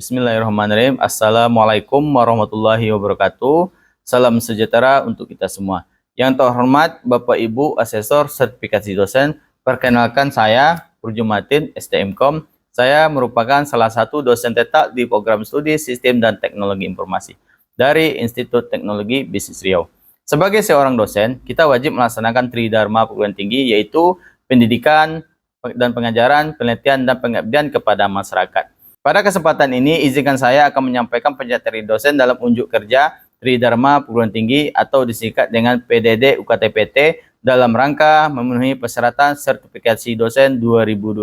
Bismillahirrahmanirrahim. Assalamualaikum warahmatullahi wabarakatuh. Salam sejahtera untuk kita semua. Yang terhormat Bapak Ibu Asesor Sertifikasi Dosen, perkenalkan saya Purjumatin STMkom. Saya merupakan salah satu dosen tetap di program studi Sistem dan Teknologi Informasi dari Institut Teknologi Bisnis Riau. Sebagai seorang dosen, kita wajib melaksanakan Tridharma perguruan tinggi, yaitu pendidikan dan pengajaran, penelitian, dan pengabdian kepada masyarakat. Pada kesempatan ini, izinkan saya akan menyampaikan pernyataan dosen dalam unjuk kerja Tridharma perguruan tinggi atau disingkat dengan PDD UKTPT dalam rangka memenuhi persyaratan sertifikasi dosen 2026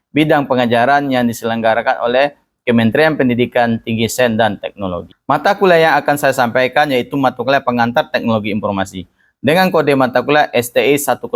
bidang pengajaran yang diselenggarakan oleh Kementerian Pendidikan Tinggi Sains dan Teknologi. Mata kuliah yang akan saya sampaikan yaitu mata kuliah pengantar teknologi informasi. Dengan kode mata kuliah STI 103,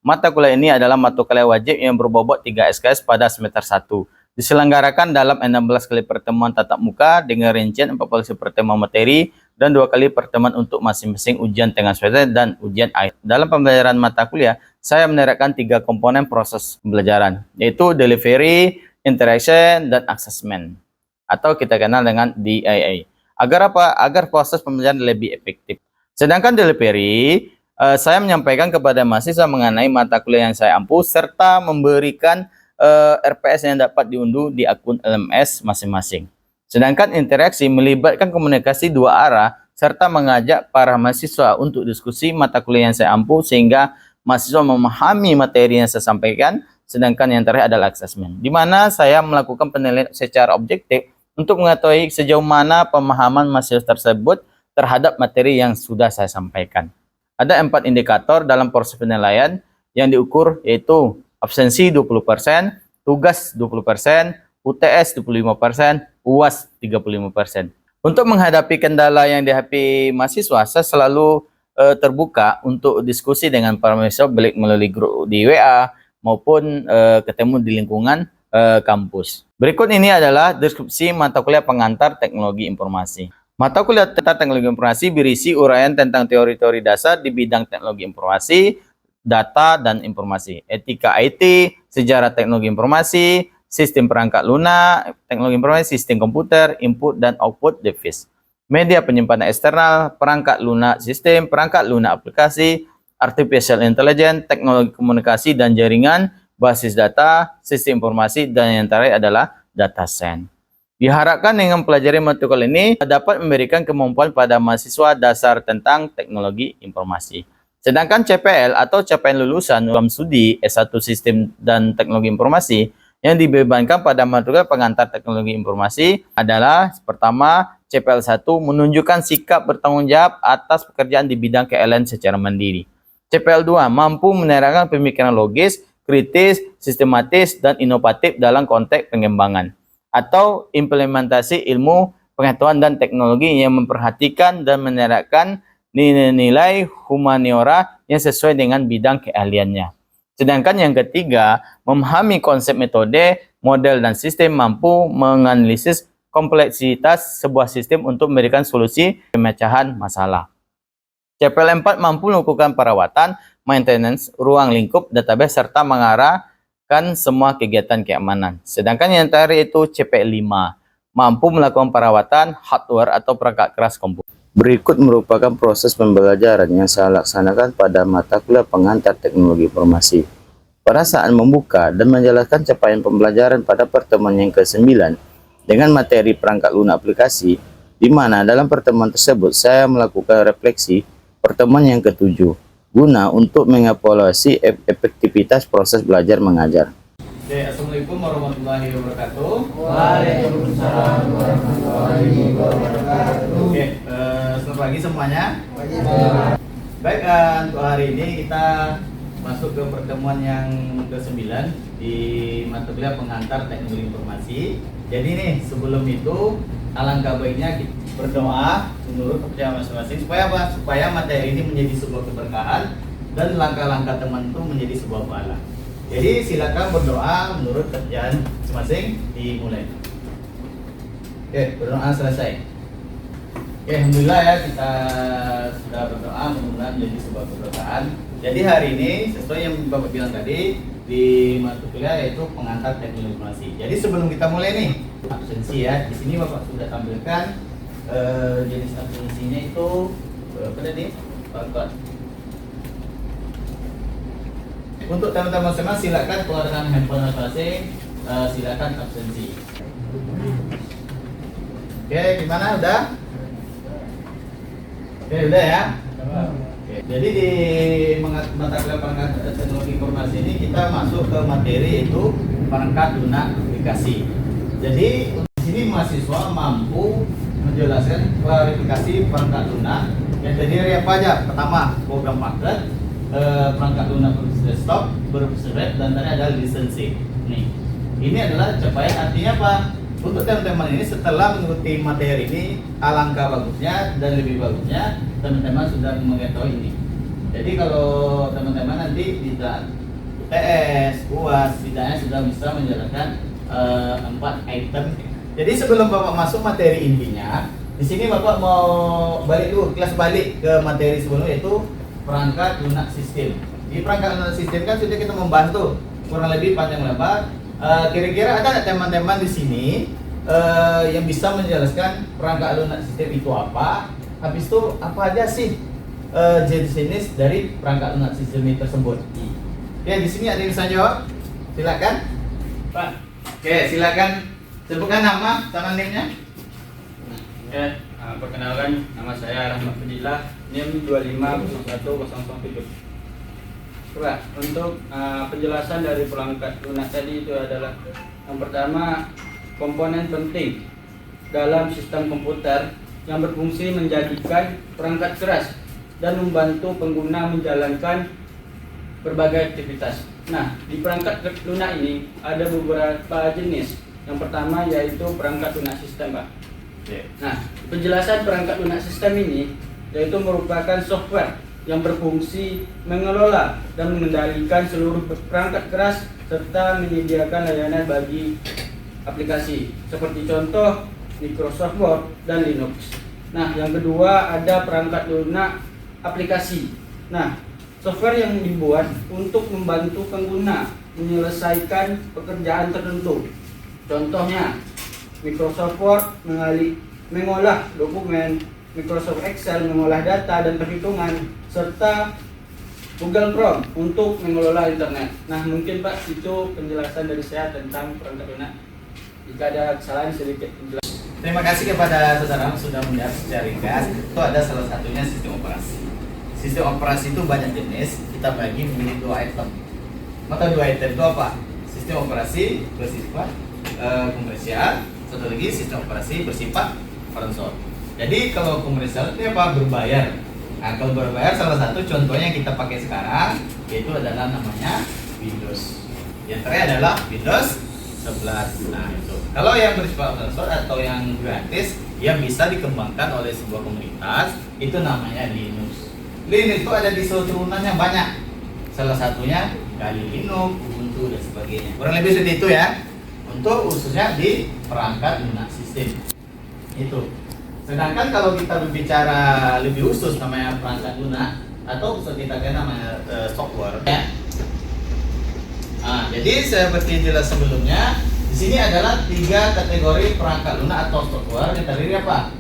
mata kuliah ini adalah mata kuliah wajib yang berbobot 3 SKS pada semester 1. Diselenggarakan dalam 16 kali pertemuan tatap muka dengan rincian 4 kali pertemuan materi dan 2 kali pertemuan untuk masing-masing ujian tengah semester dan ujian akhir. Dalam pembelajaran mata kuliah, saya menerapkan 3 komponen proses pembelajaran, yaitu delivery, interaction, dan assessment, atau kita kenal dengan DIA. Agar apa? Agar proses pembelajaran lebih efektif. Sedangkan delivery, saya menyampaikan kepada mahasiswa mengenai mata kuliah yang saya ampu serta memberikan RPS yang dapat diunduh di akun LMS masing-masing. Sedangkan interaksi melibatkan komunikasi dua arah serta mengajak para mahasiswa untuk diskusi mata kuliah yang saya ampu sehingga mahasiswa memahami materi yang saya sampaikan. Sedangkan yang terakhir adalah assessment, di mana saya melakukan penilaian secara objektif untuk mengetahui sejauh mana pemahaman mahasiswa tersebut terhadap materi yang sudah saya sampaikan. Ada 4 indikator dalam proses penilaian yang diukur, yaitu absensi 20%, tugas 20%, UTS 25%, UAS 35%. Untuk menghadapi kendala yang dihadapi mahasiswa, saya selalu terbuka untuk diskusi dengan para mahasiswa, baik melalui grup di WA maupun ketemu di lingkungan kampus. Berikut ini adalah deskripsi mata kuliah pengantar teknologi informasi. Mata kuliah tentang teknologi informasi berisi uraian tentang teori-teori dasar di bidang teknologi informasi, data dan informasi, etika IT, sejarah teknologi informasi, sistem perangkat lunak, teknologi informasi, sistem komputer, input dan output device, media penyimpanan eksternal, perangkat lunak sistem, perangkat lunak aplikasi, artificial intelligence, teknologi komunikasi dan jaringan, basis data, sistem informasi, dan yang terakhir adalah data science. Diharapkan dengan mempelajari mata kuliah ini dapat memberikan kemampuan pada mahasiswa dasar tentang teknologi informasi. Sedangkan CPL atau capaian lulusan dalam studi S1 Sistem dan Teknologi Informasi yang dibebankan pada mata kuliah pengantar teknologi informasi adalah pertama, CPL 1 menunjukkan sikap bertanggung jawab atas pekerjaan di bidang KLN secara mandiri. CPL 2 mampu menerapkan pemikiran logis, kritis, sistematis, dan inovatif dalam konteks pengembangan atau implementasi ilmu pengetahuan dan teknologi yang memperhatikan dan menerapkan nilai-nilai humaniora yang sesuai dengan bidang keahliannya. Sedangkan yang ketiga, memahami konsep metode, model, dan sistem, mampu menganalisis kompleksitas sebuah sistem untuk memberikan solusi pemecahan masalah. CPL 4 mampu melakukan perawatan, maintenance, ruang lingkup, database, serta mengarahkan semua kegiatan keamanan. Sedangkan yang terakhir itu CPL 5, mampu melakukan perawatan hardware atau perangkat keras komputer. Berikut merupakan proses pembelajaran yang saya laksanakan pada mata kuliah pengantar teknologi informasi. Pada saat membuka dan menjelaskan capaian pembelajaran pada pertemuan yang ke-9 dengan materi perangkat lunak aplikasi, di mana dalam pertemuan tersebut saya melakukan refleksi pertemuan yang ke-7 guna untuk mengevaluasi efektivitas proses belajar mengajar. Assalamualaikum warahmatullahi wabarakatuh. Waalaikumsalam warahmatullahi wabarakatuh. Oke, selamat pagi semuanya. Baik, untuk hari ini kita masuk ke pertemuan yang ke-9 di mata kuliah pengantar teknologi informasi. Jadi nih, sebelum itu alangkah baiknya kita berdoa menurut kepercayaan masing-masing supaya apa? Supaya materi ini menjadi sebuah keberkahan dan langkah-langkah teman itu menjadi sebuah pahala. Jadi silakan berdoa menurut kerjaan masing-masing, dimulai. Oke, berdoa selesai. Oke, alhamdulillah ya, kita sudah berdoa, mudah-mudahan Lunak menjadi sebuah perusahaan. Jadi hari ini sesuai yang Bapak bilang tadi di mata kuliah yaitu pengantar teknologi informasi. Jadi sebelum kita mulai nih absensi ya, di sini Bapak sudah tampilkan jenis absensinya itu berapa tadi? Pak. Untuk teman-teman semua silakan keluarkan handphone masing-masing, silakan absensi. Oke, gimana udah? Oke, udah ya. Oke, jadi di mata kuliah perangkat teknologi informasi ini kita masuk ke materi yaitu perangkat lunak aplikasi. Jadi di sini mahasiswa mampu menjelaskan klarifikasi perangkat lunak yang terdiri apa aja. Pertama, program paket, perangkat lunak desktop, berbasis web, dan tadi ada licensing. Nih, ini adalah capaian. Artinya apa? Untuk teman-teman ini setelah mengikuti materi ini, alangkah bagusnya dan lebih bagusnya teman-teman sudah mengetahui ini. Jadi kalau teman-teman nanti tidak UTS, UAS, setidaknya sudah bisa menjalankan 4 item. Jadi sebelum Bapak masuk materi intinya, di sini Bapak mau balik dulu, kelas balik ke materi sebelumnya yaitu perangkat lunak sistem. Di perangkat lunak sistem kan sudah kita membantu kurang lebih panjang lebar. Kira-kira ada nggak teman-teman di sini yang bisa menjelaskan perangkat lunak sistem itu apa? Habis itu apa aja sih jenis-jenis dari perangkat lunak sistem itu tersebut? Ya, di sini ada yang bisa jawab? Silakan, Pak. Oke, silakan sebutkan nama sama NIM-nya. Oke, perkenalkan nama saya Rahmat Fadilah, NIM 250107. Coba untuk penjelasan dari perangkat lunak tadi itu adalah yang pertama, komponen penting dalam sistem komputer yang berfungsi menjadikan perangkat keras dan membantu pengguna menjalankan berbagai aktivitas. Nah, di perangkat lunak ini ada beberapa jenis. Yang pertama yaitu perangkat lunak sistem, Pak. Nah, penjelasan perangkat lunak sistem ini yaitu merupakan software yang berfungsi mengelola dan mengendalikan seluruh perangkat keras serta menyediakan layanan bagi aplikasi seperti contoh Microsoft Word dan Linux. Nah, yang kedua ada perangkat lunak aplikasi. Nah, software yang dibuat untuk membantu pengguna menyelesaikan pekerjaan tertentu. Contohnya Microsoft Word mengolah dokumen, Microsoft Excel mengolah data dan perhitungan, serta Google Chrome untuk mengelola internet. Nah, mungkin Pak itu penjelasan dari saya tentang perangkat lunak. Jika ada kesalahan sedikit penjelasan. Terima kasih kepada saudara sudah menjawab secara ringkas. Itu ada salah satunya sistem operasi. Sistem operasi itu banyak jenis. Kita bagi menjadi 2 item. Maka 2 item itu apa? Sistem operasi bersifat komersial. Satu lagi sistem operasi bersifat konsol. Jadi kalau komersial itu apa? Berbayar. Nah, kalau berbayar salah satu contohnya yang kita pakai sekarang yaitu adalah namanya Windows. Yang terakhir adalah Windows 11. Nah, itu. Kalau yang bersifat open source atau yang gratis yang bisa dikembangkan oleh sebuah komunitas itu namanya Linux. Linux itu ada di seluruh turunannya banyak. Salah satunya Kali Linux, Ubuntu dan sebagainya. Kurang lebih seperti itu ya. Untuk khususnya di perangkat lunak sistem. Itu. Sedangkan kalau kita berbicara lebih khusus namanya perangkat lunak atau bisa kita kenal namanya software ya. Nah, jadi seperti jelas sebelumnya, di sini adalah 3 kategori perangkat lunak atau software yang terdiri apa?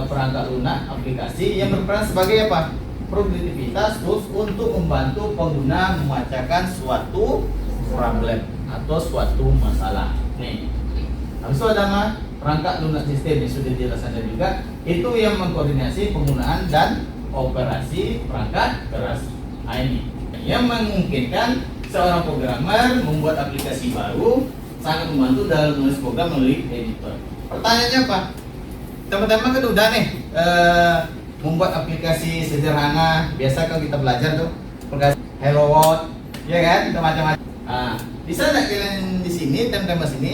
Perangkat lunak aplikasi yang berperan sebagai apa? Produktivitas tools untuk membantu pengguna memecahkan suatu problem atau suatu masalah. Nih, habis itu ada perangkat lunak sistem yang sudah dijelaskan juga, itu yang mengkoordinasi penggunaan dan operasi perangkat keras. Nah, ini yang memungkinkan seorang programmer membuat aplikasi baru, sangat membantu dalam menulis program melalui editor. Pertanyaannya apa? Teman-teman kan udah nih membuat aplikasi sederhana. Biasa kalau kita belajar tuh aplikasi Hello World, ya kan, macam-macam. Nah, bisa nggak kalian di sini teman-teman sini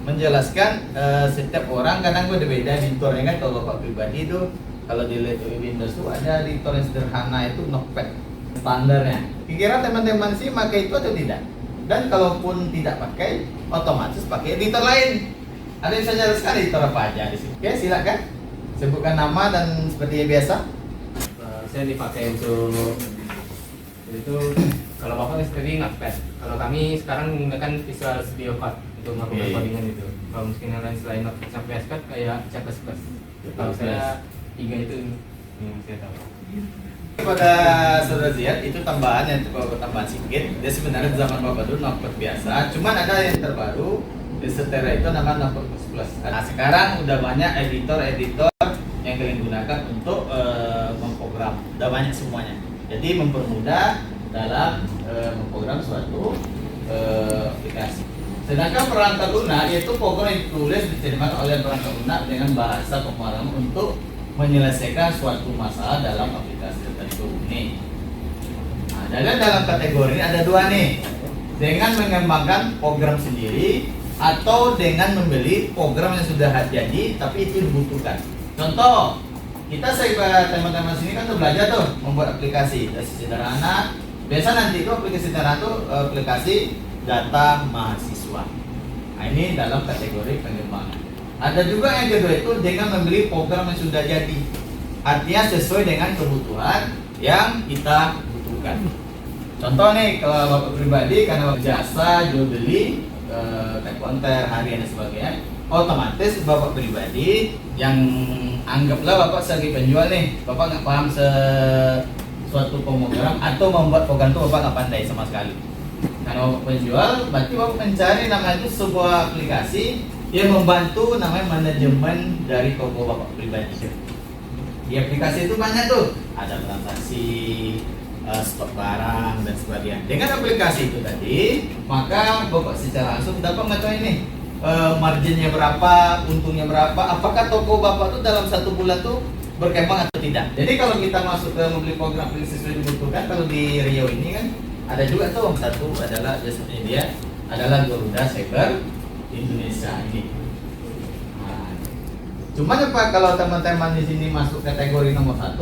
menjelaskan setiap orang kadang beda-beda editornya kan. Kalau Bapak pribadi itu kalau di Windows itu ada editor yang sederhana itu Notepad standarnya. Kira-kira teman-teman sih pakai itu atau tidak? Dan kalaupun tidak pakai, otomatis pakai editor lain. Ada yang bisa jelaskan editor apa aja di sini? Oke, silakan sebutkan nama dan seperti biasa. biasanya dipakai untuk itu kalau bapak tadi nggak kalau kami sekarang menggunakan Visual Studio Code untuk melakukan codingan itu. Kalau mungkin yang lain selain sampai Code kayak C++. Kalau saya 3 itu yang saya tahu. Pada saudara Ziyad itu tambahan yang tambahan sedikit. Dia sebenarnya zaman bapak dulu Notepad biasa, cuman ada yang terbaru di Setera itu namanya Notepad Plus. Nah sekarang udah banyak editor-editor yang kalian gunakan untuk memprogram, udah banyak semuanya. Jadi mempermudah dalam memprogram suatu aplikasi. Sedangkan perangkat lunak yaitu program yang ditulis diterima oleh perangkat lunak dengan bahasa pemrograman untuk menyelesaikan suatu masalah dalam aplikasi tertentu nih. Nah, dalam kategori ini ada dua nih, dengan mengembangkan program sendiri atau dengan membeli program yang sudah jadi tapi itu dibutuhkan. Contoh, kita teman-teman sini kan tuh belajar tuh membuat aplikasi dari sederhana. Biasa nanti itu aplikasi sederhana tuh aplikasi data mahasiswa. Nah, ini dalam kategori pengembangan. Ada juga yang kedua itu dengan membeli program yang sudah jadi, artinya sesuai dengan kebutuhan yang kita butuhkan. Contoh nih, kalau bapak pribadi karena jasa jual beli konter harian dan sebagainya, otomatis bapak pribadi yang anggaplah bapak sebagai penjual nih, bapak nggak paham suatu pemrogram atau membuat program itu bapak nggak pandai sama sekali. Karena bapak penjual, berarti bapak mencari namanya itu sebuah aplikasi yang membantu namanya manajemen dari toko bapak pribadi. Di aplikasi itu banyak tuh, ada transaksi, stok barang dan sebagainya. Dengan aplikasi itu tadi, maka bapak secara langsung dapat mengetahui ini marginnya berapa, untungnya berapa, apakah toko bapak tuh dalam 1 bulan tuh berkembang atau tidak. Jadi kalau kita masuk ke membeli program yang sesuai dibutuhkan, kalau di Riau ini kan ada juga tuh, satu adalah jasa penyedia adalah Garuda Cyber Indonesia ini. Nah, cuman apa kalau teman-teman di sini masuk kategori nomor 1,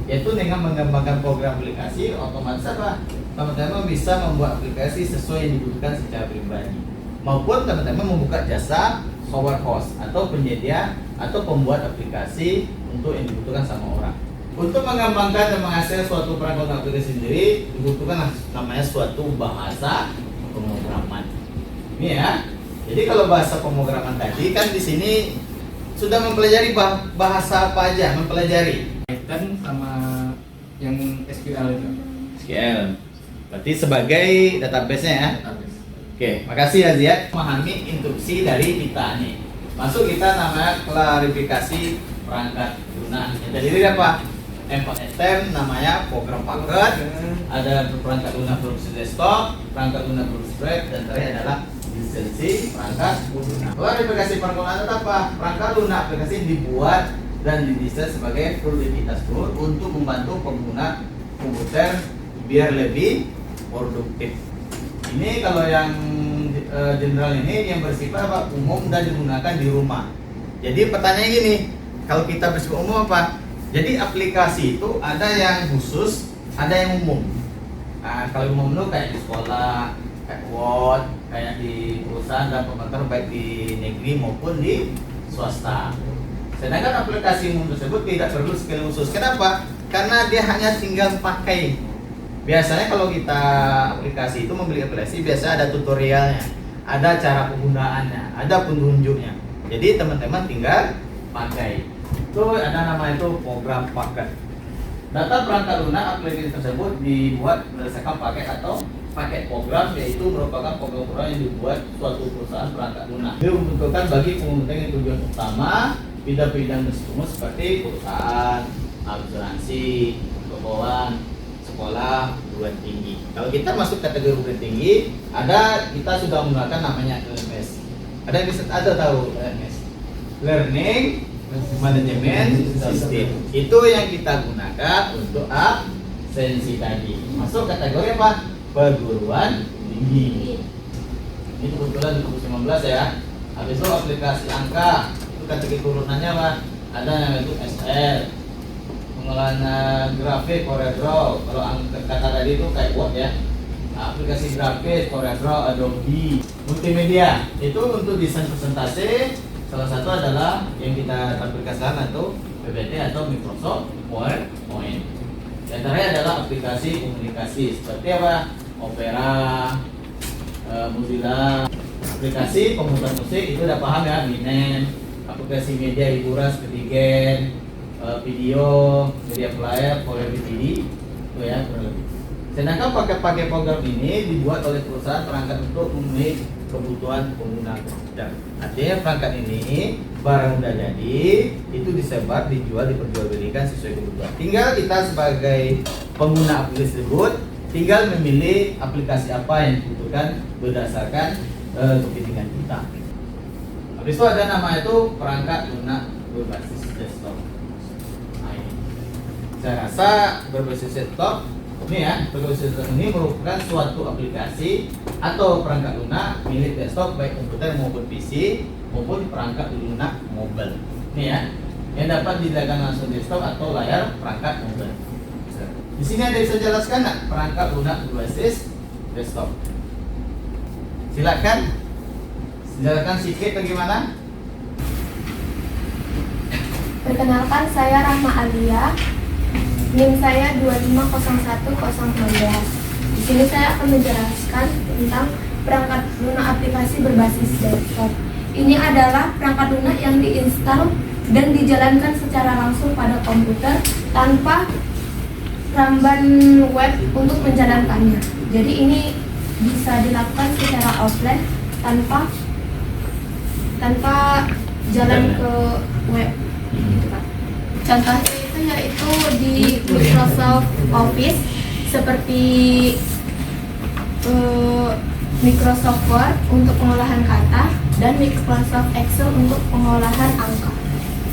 yaitu dengan mengembangkan program aplikasi, otomatis apa? Teman-teman bisa membuat aplikasi sesuai yang dibutuhkan secara pribadi, maupun teman-teman membuka jasa software host atau penyedia atau pembuat aplikasi untuk yang dibutuhkan sama orang. Untuk mengembangkan dan menghasilkan suatu perangkat aplikasi sendiri dibutuhkan namanya suatu bahasa pemrograman. Ini ya. Jadi kalau bahasa pemrograman tadi kan di sini sudah mempelajari bahasa apa aja, mempelajari. Python sama yang SQL itu. SQL. Berarti sebagai database-nya ya. Database. Oke, makasih ya Ziyad. Memahami instruksi dari kita nih. Masuk kita namanya klarifikasi perangkat lunak. Yang terdiri dari apa? M4STEM namanya program paket, ada perangkat lunak berbasis desktop, perangkat lunak berbasis web, dan terakhir adalah lisensi perangkat lunak. Klarifikasi perangkat lunak itu apa? Perangkat lunak aplikasi dibuat dan didesain sebagai produktivitas tool untuk membantu pengguna komputer biar lebih produktif. Ini kalau yang general ini yang bersifat apa? Umum dan digunakan di rumah. Jadi pertanyaannya gini, kalau kita bersifat umum apa? Jadi aplikasi itu ada yang khusus, ada yang umum. Nah, kalau umum itu kayak di sekolah, kayak Word, kayak di perusahaan dan pemerintah baik di negeri maupun di swasta. Sedangkan aplikasi umum tersebut tidak perlu skill khusus. Kenapa? Karena dia hanya tinggal pakai. Biasanya kalau kita aplikasi itu membeli aplikasi, biasa ada tutorialnya, ada cara penggunaannya, ada penunjuknya. Jadi teman-teman tinggal pakai. Itu ada nama itu program paket. Data perangkat lunak aplikasi tersebut dibuat berdasarkan paket atau paket program, yaitu merupakan program-program yang dibuat suatu perusahaan perangkat lunak. Dia membutuhkan bagi pengguna yang tujuan utama bidang-bidang tersebut seperti perusahaan, asuransi, keuangan, sekolah, perguruan tinggi. Kalau kita masuk kategori perguruan tinggi, kita sudah menggunakan namanya LMS. Ada yang bisa tahu LMS? Learning Management System. Itu yang kita gunakan untuk absensi tadi. Masuk kategori apa? Perguruan tinggi. Ini kebetulan 2019 ya. Habis itu aplikasi angka, itu kategori turunannya apa? Ada yang itu SL, pengolahan grafik CorelDRAW. Kalau kata tadi itu kayak Word ya. Nah, aplikasi grafis CorelDRAW, Adobe. Multimedia itu untuk desain presentasi. Salah satu adalah yang kita aplikasikan atau PPT atau Microsoft PowerPoint. Di antaranya adalah aplikasi komunikasi seperti apa? Opera, Mozilla, aplikasi pemutar musik itu udah paham ya, Minen, aplikasi media hiburan seperti Gen, video, media player, Power BTD, itu ya kurang lebih. Sedangkan paket-paket program ini dibuat oleh perusahaan perangkat untuk memenuhi kebutuhan pengguna komputer. Artinya perangkat ini barang udah jadi, itu disebar, dijual, diperjualbelikan sesuai kebutuhan. Tinggal kita sebagai pengguna aplikasi tersebut tinggal memilih aplikasi apa yang dibutuhkan berdasarkan kepentingan kita. Habis itu ada nama itu perangkat lunak berbasis desktop. Nah, ini. Saya rasa berbasis desktop ini ya, berbasis desktop ini merupakan suatu aplikasi atau perangkat lunak milik desktop baik komputer maupun PC maupun perangkat lunak mobile. Ini ya, yang dapat digunakan langsung desktop atau layar perangkat mobile. Di sini ada bisa jelaskan nggak perangkat lunak berbasis desktop? Silakan, jelaskan sedikit bagaimana. Perkenalkan, saya Rahma Alia. NIM saya 2501016. Di sini saya akan menjelaskan tentang perangkat lunak aplikasi berbasis desktop. Ini adalah perangkat lunak yang diinstal dan dijalankan secara langsung pada komputer tanpa ramban web untuk menjalankannya. Jadi ini bisa dilakukan secara offline tanpa jalan ke web. Contohnya itu yaitu di Microsoft Office seperti Microsoft Word untuk pengolahan kata dan Microsoft Excel untuk pengolahan angka.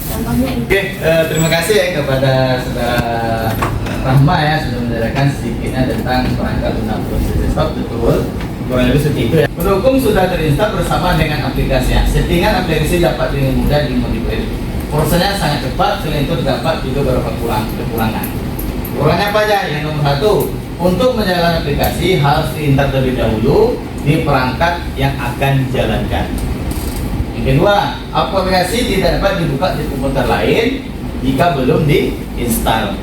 Contohnya ini. Oke, terima kasih ya kepada saudara Rahma ya sudah menjelaskan sedikitnya tentang perangkat lunak berbasis desktop. Betul, kurang lebih seperti itu ya. Pendukung sudah terinstall bersama dengan aplikasinya. Settingan aplikasi dapat dengan mudah dimodifikasi. Prosesnya sangat cepat, selain itu terdapat juga beberapa kekurangan. Kekurangannya apa aja? Yang nomor satu, untuk menjalankan aplikasi harus diinstal terlebih dahulu di perangkat yang akan dijalankan. Yang kedua, aplikasi tidak dapat dibuka di komputer lain jika belum diinstal.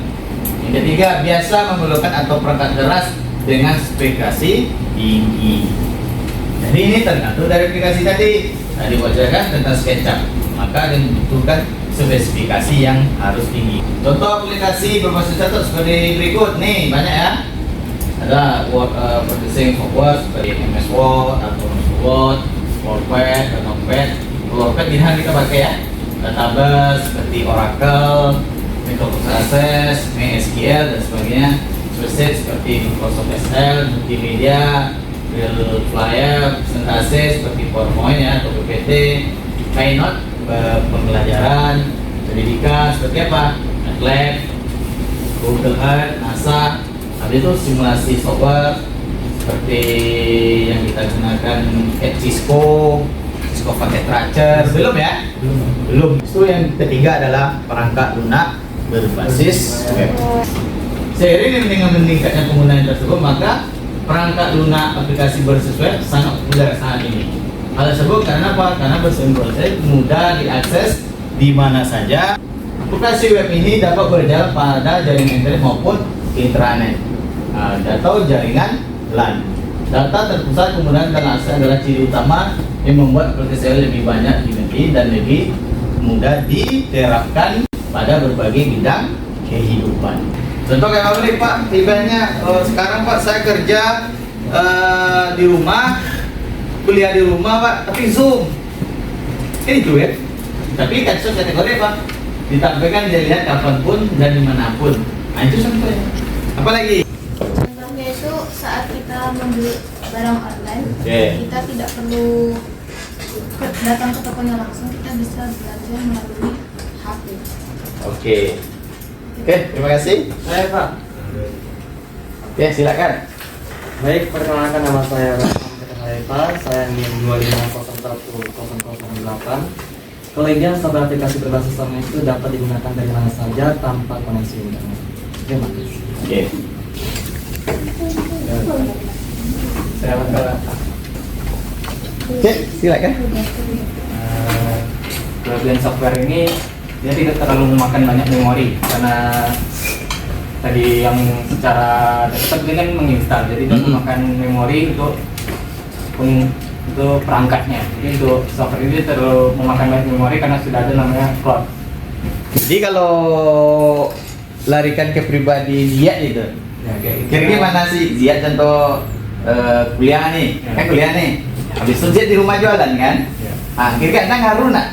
Yang ketiga, biasa memerlukan atau perangkat keras dengan spesifikasi tinggi. Jadi ini tergantung dari aplikasi tadi. Tadi wajarkan tentang SketchUp, maka dibutuhkan spesifikasi yang harus tinggi. Contoh aplikasi berbasis desktop seperti berikut nih, banyak ya. Ada processing software seperti MS Word atau Word, WordPad, dan Notepad. WordPad ini kita pakai ya. Database seperti Oracle, Microsoft Access, MySQL dan sebagainya. Spreadsheet seperti Microsoft Excel, multimedia, real flyer, presentasi seperti PowerPoint ya atau PPT, Keynote, pembelajaran, pendidikan seperti apa? Lab, Google Earth, NASA. Habis itu simulasi software seperti yang kita gunakan kayak Cisco pakai Tracer. Belum ya? Belum. Itu yang ketiga adalah perangkat lunak berbasis web. Seiring dengan meningkatnya penggunaan tersebut, maka perangkat lunak aplikasi berbasis web sangat populer saat ini. Hal tersebut karena apa? Karena bersinkronisasi, mudah diakses di mana saja. Aplikasi web ini dapat berjalan pada jaringan internet maupun intranet atau jaringan LAN. Data terpusat kemudian dan akses adalah ciri utama yang membuat aplikasi lebih banyak dimensi dan lebih mudah diterapkan pada berbagai bidang kehidupan. Contoh kayak apa nih Pak? Tibanya sekarang Pak saya kerja di rumah, kuliah di rumah Pak, tapi Zoom. Ini duit, tapi kasus kategori Pak ditampilkan dilihat kapanpun dan dimanapun. Nah itu contohnya. Apalagi? Contohnya itu saat kita membeli barang online, kita tidak perlu datang ke tokonya langsung, kita bisa belanja melalui HP. Oke, terima kasih. Saya Pak. Ya silakan. Baik, perkenalkan nama saya Rahman Haifa. Saya NIM 2501008. Kelebihan software aplikasi berbasis online itu dapat digunakan dari mana saja tanpa koneksi internet. Terima kasih. Oke. Oke, silakan. Kelebihan software ini dia tidak terlalu memakan banyak memori karena tadi yang secara desktop ini kan menginstal, jadi dia memakan memori untuk perangkatnya. Jadi untuk software ini terlalu memakan banyak memori karena sudah ada namanya cloud. Jadi kalau larikan ke pribadi Zia itu, Ya, kayak gitu. kira-kira mana sih Zia contoh kuliah nih, Ya. kan kuliah nih. Habis itu Zia di rumah jualan kan? Ya. Ah, kira-kira anda ngaruh nak?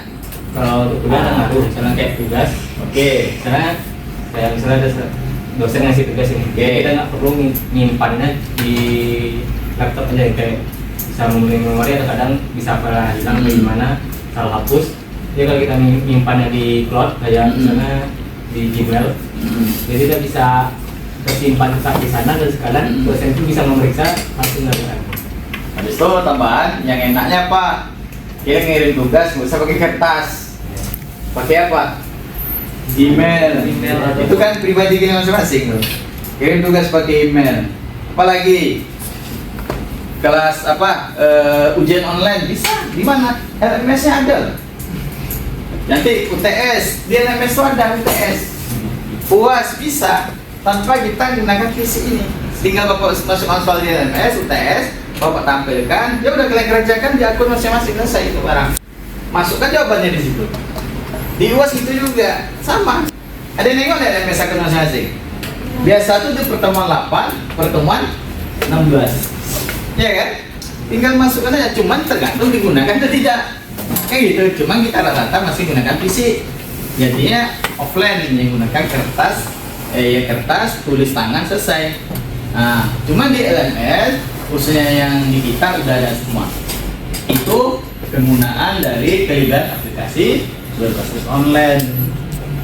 Kalau untuk kuliah kan ngaruh, misalnya kayak tugas. Oke. Misalnya kayak misalnya ada dosen ngasih tugas ini, Oke. jadi kita nggak perlu nyimpannya di laptop aja, kayak bisa memilih memori atau kadang bisa pernah hilang atau gimana, salah hapus. Jadi kalau kita nyimpannya di cloud kayak misalnya di Gmail, jadi kita bisa tersimpan tetap di sana dan sekalian dosen itu bisa memeriksa langsung dari sana. Habis itu tambahan yang enaknya Pak, kita ngirim tugas nggak usah pakai kertas. Pakai apa? Email. Email atau- Itu kan pribadi kita masing-masing tuh. Kirim tugas pakai email. Apalagi kelas apa ujian online bisa di mana? LMS-nya ada. Nanti UTS, di LMS itu ada UTS. UAS bisa tanpa kita gunakan PC ini. Tinggal Bapak masukkan soal di LMS, UTS, Bapak tampilkan, ya udah kalian kerjakan di akun masing-masing, selesai itu barang. Masukkan jawabannya di situ. Di UAS itu juga sama. Ada yang nengok nggak LMS akun masing-masing? Biasa tuh di pertemuan 8, pertemuan 16. Ya kan? Tinggal masukkan aja, cuman tergantung digunakan atau tidak. Kayak gitu, cuman kita rata-rata masih gunakan PC. Jadinya offline menggunakan kertas, kertas, tulis tangan, selesai. Nah, cuman di LMS, khususnya yang di kita udah ada semua. Itu penggunaan dari kelebihan aplikasi berbasis online.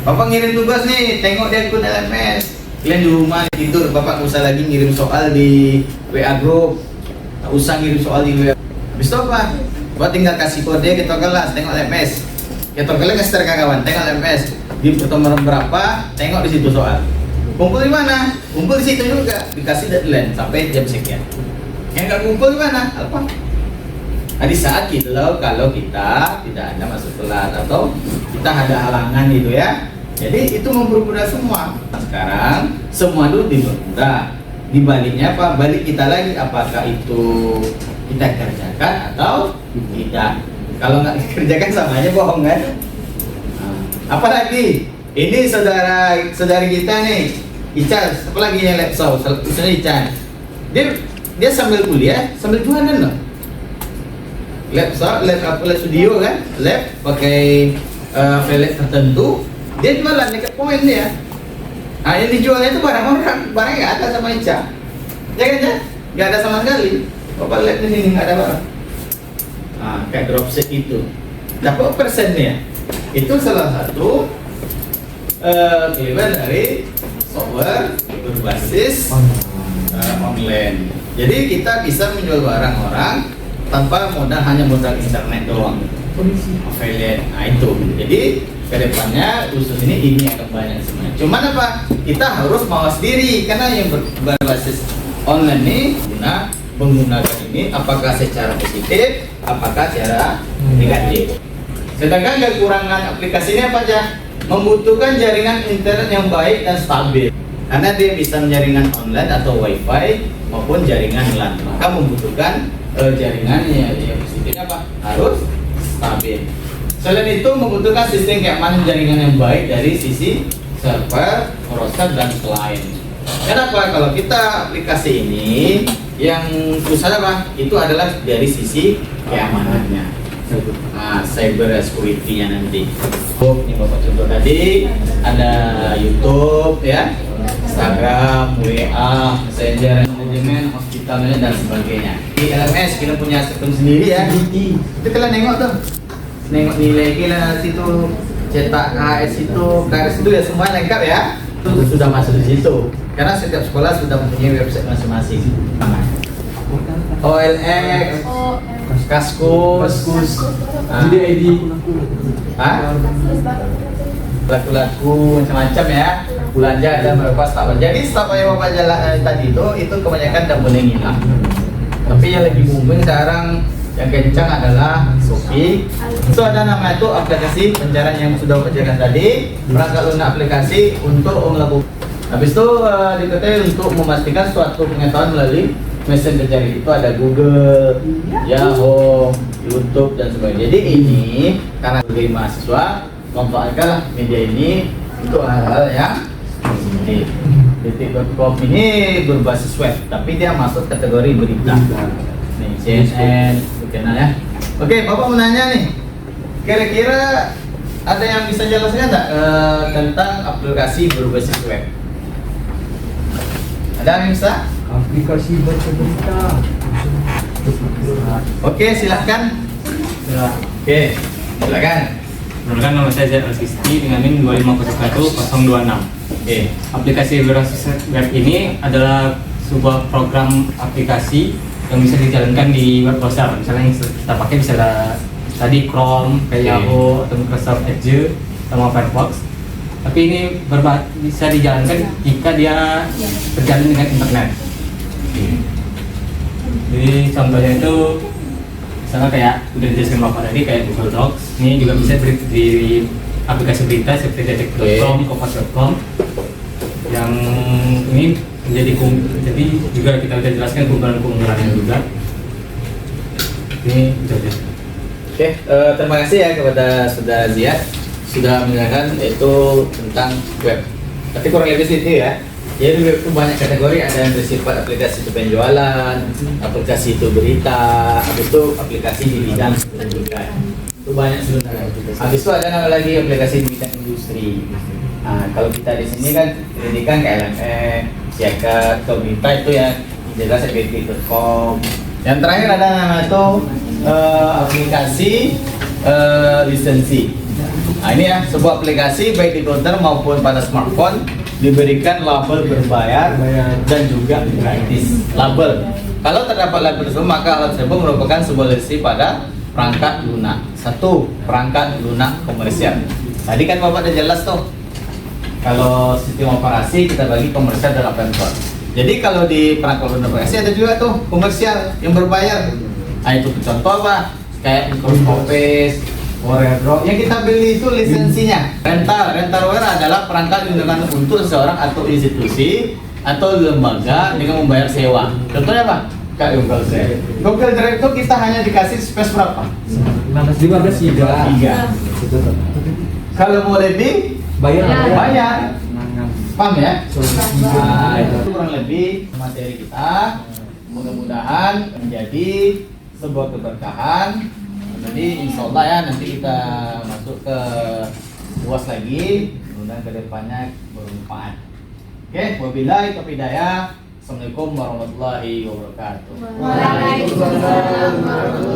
Bapak ngirim tugas nih, tengok di akun LMS. Kalian di rumah tidur, Bapak nggak usah lagi ngirim soal di WA group, nggak usah ngirim soal di WA. Habis itu apa? Bapak tinggal kasih kode ke kelas, tengok LMS. Kalian kasih kawan, tengok LMS. Di pertemuan berapa, tengok di situ soal. Kumpul di mana? Kumpul di situ juga. Dikasih deadline sampai jam sekian. Yang nggak kumpul di mana? Apa? Nah, di saat gitu loh, kalau kita tidak ada masuk kelas atau kita ada halangan gitu ya. Jadi itu mempermudah semua. Nah, sekarang semua itu dipermudah. Di baliknya apa? Balik kita lagi, apakah itu kita kerjakan atau tidak. Kalau nggak dikerjakan sama aja bohong kan? Nah, apalagi ini saudari kita nih, Ican, apalagi yang laptop, misalnya Ican, dia sambil kuliah, sambil jualan loh. Lab studio kan, lab pakai pelet tertentu, dia jualan dekat poin dia. Nah yang dijualnya itu barang orang, barangnya nggak ada sama Ica, ya kan ya? Nggak ada sama sekali. Bapak lihat di sini nggak ada barang. Nah kayak dropship itu, dapat persennya. Itu salah satu kelebihan dari software berbasis online. Jadi kita bisa menjual barang orang tanpa modal, hanya modal internet doang. Affiliate, nah itu. Jadi kedepannya khusus ini akan banyak semuanya. Cuman apa? Kita harus mawas diri karena yang berbasis online ini menggunakan ini apakah secara positif, apakah secara negatif. Sedangkan kekurangan aplikasi ini apa aja? Membutuhkan jaringan internet yang baik dan stabil. Karena dia bisa jaringan online atau wifi maupun jaringan LAN. Maka membutuhkan jaringan yang positifnya apa? Harus stabil. Selain itu membutuhkan sistem keamanan jaringan yang baik dari sisi server, router dan lain. Kenapa? Kalau kita aplikasi ini yang susah apa? Itu adalah dari sisi keamanannya. Nah, cyber security-nya nanti. Ini Bapak contoh tadi ada YouTube ya, Instagram, WA, Messenger, manajemen, hospitalnya dan sebagainya. Di LMS kita punya sistem sendiri ya. Itu kalian nengok tuh, nengok nilai kita situ, cetak KS itu ya semua lengkap ya. Itu sudah masuk di situ. Karena setiap sekolah sudah mempunyai website masing-masing. OLX, Kaskus, Jadi ID. laku-laku macam-macam ya, belanja dan beberapa startup. Jadi startup yang Bapak jalan tadi itu kebanyakan udah boleh hilang. Tapi yang lebih booming sekarang yang kencang adalah Shopee. Itu ada nama itu aplikasi pencarian yang sudah Bapak jelaskan tadi, perangkat lunak aplikasi untuk melakukan Habis itu diketahui untuk memastikan suatu pengetahuan melalui messenger jaring itu ada Google, Yahoo, YouTube dan sebagainya. Jadi ini karena sebagai mahasiswa memanfaatkan media ini untuk hal-hal yang positif. Detik.com ini berbasis web, tapi dia masuk kategori berita. Nih CNN, kenal ya. Oke, Bapak mau nanya nih, kira-kira ada yang bisa jelaskan nggak tentang aplikasi berbasis web? Ada yang bisa? Aplikasi baca berita. Oke, silahkan. Oke, silakan. Perkenalkan, nama saya Zaid Al-Sisti dengan NIM 2501026. Oke. Aplikasi berbasis web ini adalah sebuah program aplikasi yang bisa dijalankan di web browser. Misalnya yang kita pakai bisa tadi Chrome, kayak Yahoo, atau Microsoft Edge, sama Firefox. Tapi ini bisa dijalankan jika dia berjalan dengan internet. Jadi contohnya itu misalnya kayak udah dijelaskan Bapak tadi kayak Google Docs. Ini juga bisa di aplikasi berita seperti detik.com, kompas.com. Yang ini jadi juga kita udah jelaskan keunggulan-keunggulannya juga. Ini itu aja. Oke, terima kasih ya kepada Saudara Ziad sudah menjelaskan itu tentang web. Tapi kurang lebih situ ya. Jadi web itu banyak kategori, ada yang bersifat aplikasi itu penjualan, aplikasi itu berita, habis itu aplikasi di bidang pendidikan. Itu banyak sebenarnya. Habis itu ada nama lagi aplikasi di bidang industri. Nah, kalau kita di sini kan pendidikan KLMN, Siakat, kalau berita itu ya jelas detik.com. Yang terakhir ada nama itu aplikasi lisensi. Nah ini ya, sebuah aplikasi baik di komputer maupun pada smartphone diberikan label berbayar dan juga gratis. Label. Kalau terdapat label tersebut maka hal tersebut merupakan sebuah lisensi pada perangkat lunak. Satu, perangkat lunak komersial. Tadi kan Bapak udah jelas tuh. Kalau sistem operasi kita bagi komersial dan open source. Jadi kalau di perangkat lunak komersial ada juga tuh komersial yang berbayar. Nah itu contoh apa? Kayak Microsoft Office, WordPress. Yang kita beli itu lisensinya. Rentalware adalah perangkat yang digunakan untuk seseorang atau institusi atau lembaga dengan membayar sewa. Contohnya apa? Kayak Google Drive. Google Drive itu kita hanya dikasih space berapa? 15 giga. 3. Kalau mau lebih bayar. Paham ya? Nah, itu kurang lebih materi kita. Mudah-mudahan menjadi sebuah keberkahan. Jadi insya Allah ya nanti kita masuk ke UAS lagi, mudah-mudahan kedepannya bermanfaat. Oke, wabillahi taufiq hidayah. Assalamualaikum warahmatullahi wabarakatuh. Waalaikumsalam warahmatullahi wabarakatuh.